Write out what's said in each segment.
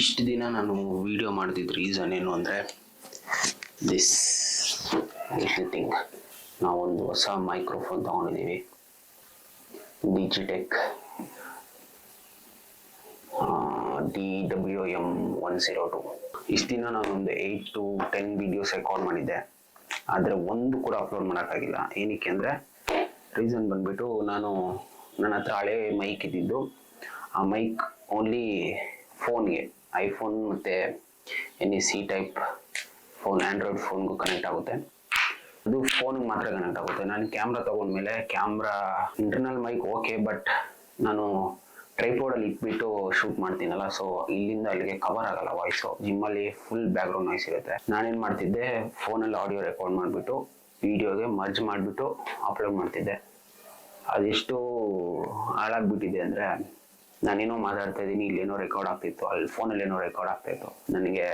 ಇಷ್ಟು ದಿನ ನಾನು ವಿಡಿಯೋ ಮಾಡ್ತಿದ್ದ ರೀಸನ್ ಏನು ಅಂದರೆ ದಿಸ್ ಥಿಂಗ್. ನಾವೊಂದು ಹೊಸ ಮೈಕ್ರೋಫೋನ್ ತೊಗೊಂಡಿದ್ದೀವಿ, ಡಿಜಿಟೆಕ್ DWM-102. ಇಷ್ಟು ದಿನ ನಾನೊಂದು 8 to 10 ವೀಡಿಯೋಸ್ ರೆಕಾರ್ಡ್ ಮಾಡಿದ್ದೆ, ಆದರೆ ಒಂದು ಕೂಡ ಅಪ್ಲೋಡ್ ಮಾಡೋಕ್ಕಾಗಿಲ್ಲ. ಏನಕ್ಕೆ ಅಂದರೆ ರೀಸನ್ ಬಂದ್ಬಿಟ್ಟು ನನ್ನ ಹತ್ರ ಹಳೆ ಮೈಕ್ ಇದ್ದಿದ್ದು. ಆ ಮೈಕ್ ಓನ್ಲಿ ಫೋನ್ಗೆ, ಐಫೋನ್ ಮತ್ತು NEC ಟೈಪ್ ಫೋನ್, ಆ್ಯಂಡ್ರಾಯ್ಡ್ ಫೋನ್ಗೂ ಕನೆಕ್ಟ್ ಆಗುತ್ತೆ. ಅದು ಫೋನ್ಗೆ ಮಾತ್ರ ಕನೆಕ್ಟ್ ಆಗುತ್ತೆ. ನಾನು ಕ್ಯಾಮ್ರಾ ತೊಗೊಂಡ್ಮೇಲೆ camera internal mic okay, but ನಾನು ಟ್ರೈಪೋರ್ಡಲ್ಲಿ ಇಟ್ಬಿಟ್ಟು ಶೂಟ್ ಮಾಡ್ತೀನಲ್ಲ, ಸೊ ಇಲ್ಲಿಂದ ಅಲ್ಲಿಗೆ ಕವರ್ ಆಗಲ್ಲ ವಾಯ್ಸು. ಜಿಮ್ಮಲ್ಲಿ ಫುಲ್ ಬ್ಯಾಕ್ಗ್ರೌಂಡ್ ನಾಯ್ಸ್ ಇರುತ್ತೆ. ನಾನೇನು ಮಾಡ್ತಿದ್ದೆ, ಫೋನಲ್ಲಿ ಆಡಿಯೋ ರೆಕಾರ್ಡ್ ಮಾಡಿಬಿಟ್ಟು ವಿಡಿಯೋಗೆ ಮರ್ಜ್ ಮಾಡಿಬಿಟ್ಟು ಅಪ್ಲೋಡ್ ಮಾಡ್ತಿದ್ದೆ. ಅದೆಷ್ಟು ಹಾಳಾಗ್ಬಿಟ್ಟಿದೆ ಅಂದರೆ, ನಾನೇನೋ ಮಾತಾಡ್ತಾ ಇದ್ದೀನಿ, ಇಲ್ಲೇನೋ ರೆಕಾರ್ಡ್ ಆಗ್ತಿತ್ತು, ಅಲ್ಲಿ ಫೋನಲ್ಲಿ ಏನೋ ರೆಕಾರ್ಡ್ ಆಗ್ತಾಯಿತ್ತು. ನನಗೆ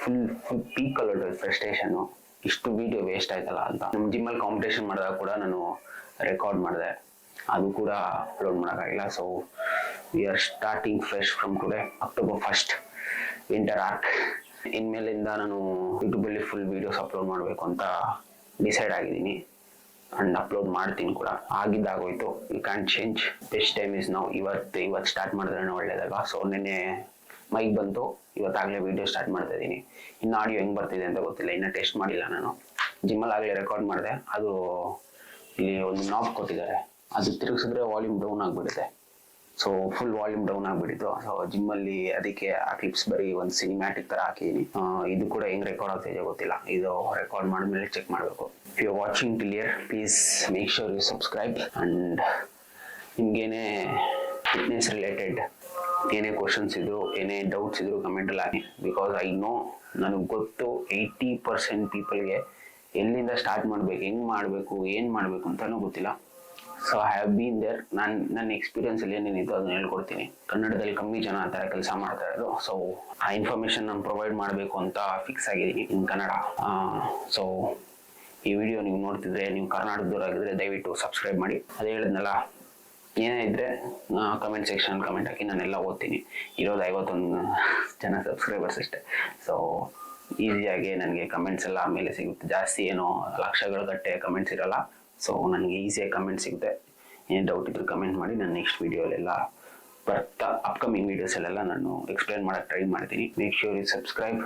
ಫುಲ್ ಪೀಕಲ್ಲಿ ಫ್ರಸ್ಟ್ರೇಷನ್ನು, ಇಷ್ಟು ವೀಡಿಯೋ ವೇಸ್ಟ್ ಆಯ್ತಲ್ಲ ಅಂತ. ನಮ್ಮ ಜಿಮ್ಮಲ್ಲಿ ಕಾಂಪಿಟೇಷನ್ ಮಾಡಿದಾಗ ಕೂಡ ನಾನು ರೆಕಾರ್ಡ್ ಮಾಡಿದೆ, ಅದು ಕೂಡ ಅಪ್ಲೋಡ್ ಮಾಡೋಕ್ಕಾಗಿಲ್ಲ. So we are starting fresh from today, October 1st, winter arc. ಇನ್ಮೇಲಿಂದ ನಾನು ಯೂಟ್ಯೂಬಲ್ಲಿ ಫುಲ್ ವೀಡಿಯೋಸ್ ಅಪ್ಲೋಡ್ ಮಾಡಬೇಕು ಅಂತ ಡಿಸೈಡ್ ಆಗಿದ್ದೀನಿ, ಅಂಡ್ ಅಪ್ಲೋಡ್ ಮಾಡ್ತೀನಿ ಕೂಡ. ಆಗಿದ್ದಾಗೋಯ್ತು, you can change. Best time is ನಾವು. ಇವತ್ತು ಸ್ಟಾರ್ಟ್ ಮಾಡಿದ್ರೆ ಒಳ್ಳೇದಲ್ವಾ. ಸೊ ನಿನ್ನೆ ಮೈಕ್ ಬಂತು, ಇವತ್ತಾಗಲೇ ವೀಡಿಯೋ ಸ್ಟಾರ್ಟ್ ಮಾಡ್ತಾ ಇದ್ದೀನಿ. ಇನ್ನು ಆಡಿಯೋ ಹೆಂಗೆ ಬರ್ತಿದೆ ಅಂತ ಗೊತ್ತಿಲ್ಲ, ಇನ್ನೂ ಟೆಸ್ಟ್ ಮಾಡಿಲ್ಲ. ನಾನು ಜಿಮ್ಮಲ್ಲಿ ಆಗಲೇ ರೆಕಾರ್ಡ್ ಮಾಡಿದೆ. ಅದು ಇಲ್ಲಿ ಒಂದು ನಾಬ್ ಕೊಟ್ಟಿದ್ದಾರೆ, ಅದು ತಿರುಗಿಸಿದ್ರೆ ವಾಲ್ಯೂಮ್ ಡೌನ್ ಆಗಿಬಿಡುತ್ತೆ. ಸೊ ಫುಲ್ ವಾಲ್ಯೂಮ್ ಡೌನ್ ಆಗಿಬಿಟ್ಟಿತ್ತು. ಸೊ ಜಿಮ್ಮಲ್ಲಿ ಅದಕ್ಕೆ ಆ ಕ್ಲಿಪ್ಸ್ ಬರೀ ಒಂದು ಸಿನಿಮ್ಯಾಟಿಕ್ ಥರ ಹಾಕಿದ್ದೀನಿ. ಇದು ಕೂಡ ಹೆಂಗೆ ರೆಕಾರ್ಡ್ ಆಗ್ತಿದೆ ಗೊತ್ತಿಲ್ಲ, ಇದು ರೆಕಾರ್ಡ್ ಮಾಡಿದ್ಮೇಲೆ ಚೆಕ್ ಮಾಡಬೇಕು. If you are watching till here, please make sure you subscribe. And ನಿಮಗೇನೇ ಫಿಟ್ನೆಸ್ ರಿಲೇಟೆಡ್ ಏನೇ ಕ್ವಶನ್ಸ್ ಇದ್ರು, ಏನೇ ಡೌಟ್ಸ್ ಇದ್ರು ಕಮೆಂಟಲ್ಲಿ ಹಾಕಿ. ಬಿಕಾಸ್ ಐ ನೋ, ನನಗೆ ಗೊತ್ತು 80% ಪೀಪಲ್ಗೆ ಎಲ್ಲಿಂದ ಸ್ಟಾರ್ಟ್ ಮಾಡಬೇಕು, ಹೆಂಗೆ ಮಾಡಬೇಕು, ಏನು ಮಾಡಬೇಕು ಅಂತಲೂ ಗೊತ್ತಿಲ್ಲ. So I have been there. ನನ್ನ ಎಕ್ಸ್ಪೀರಿಯನ್ಸಲ್ಲಿ ಏನೇನಿತ್ತು ಅದನ್ನ ಹೇಳ್ಕೊಡ್ತೀನಿ. ಕನ್ನಡದಲ್ಲಿ ಕಮ್ಮಿ ಜನ ಆ ಥರ ಕೆಲಸ ಮಾಡ್ತಾ ಇರೋದು. ಸೊ ಆ ಇನ್ಫಾರ್ಮೇಷನ್ ನಾನು ಪ್ರೊವೈಡ್ ಮಾಡಬೇಕು ಅಂತ ಫಿಕ್ಸ್ ಆಗಿದ್ದೀನಿ ಇನ್ ಕನ್ನಡ. ಸೊ ಈ ವಿಡಿಯೋ ನೀವು ನೋಡ್ತಿದ್ರೆ, ನೀವು ಕರ್ನಾಟಕದವರಾಗಿದ್ದರೆ ದಯವಿಟ್ಟು ಸಬ್ಸ್ಕ್ರೈಬ್ ಮಾಡಿ. ಅದೇ ಹೇಳಿದ್ನಲ್ಲ, ಏನೇ ಇದ್ದರೆ ಕಮೆಂಟ್ ಸೆಕ್ಷನ್ ಕಮೆಂಟ್ ಹಾಕಿ, ನಾನೆಲ್ಲ ಓದ್ತೀನಿ. ಇರೋದು 51 ಜನ ಸಬ್ಸ್ಕ್ರೈಬರ್ಸ್ ಅಷ್ಟೇ. ಸೊ ಈಸಿಯಾಗಿ ನನಗೆ ಕಮೆಂಟ್ಸ್ ಎಲ್ಲ ಆಮೇಲೆ ಸಿಗುತ್ತೆ. ಜಾಸ್ತಿ ಏನೋ ಲಕ್ಷಗಳ ಗಟ್ಟೆ ಕಮೆಂಟ್ಸ್ ಇರೋಲ್ಲ. ಸೊ ನನಗೆ ಈಸಿಯಾಗಿ ಕಮೆಂಟ್ ಸಿಗುತ್ತೆ. ಏನು ಡೌಟ್ ಇದ್ದರೂ ಕಮೆಂಟ್ ಮಾಡಿ. ನಾನು ನೆಕ್ಸ್ಟ್ ವೀಡಿಯೋಲೆಲ್ಲ ಬರ್ತಾ ಅಪ್ಕಮಿಂಗ್ ವೀಡಿಯೋಸಲ್ಲೆಲ್ಲ ನಾನು ಎಕ್ಸ್ಪ್ಲೇನ್ ಮಾಡೋಕ್ಕೆ ಟ್ರೈ ಮಾಡ್ತೀನಿ. Make sure you subscribe.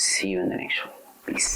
See you in the next one. Piece.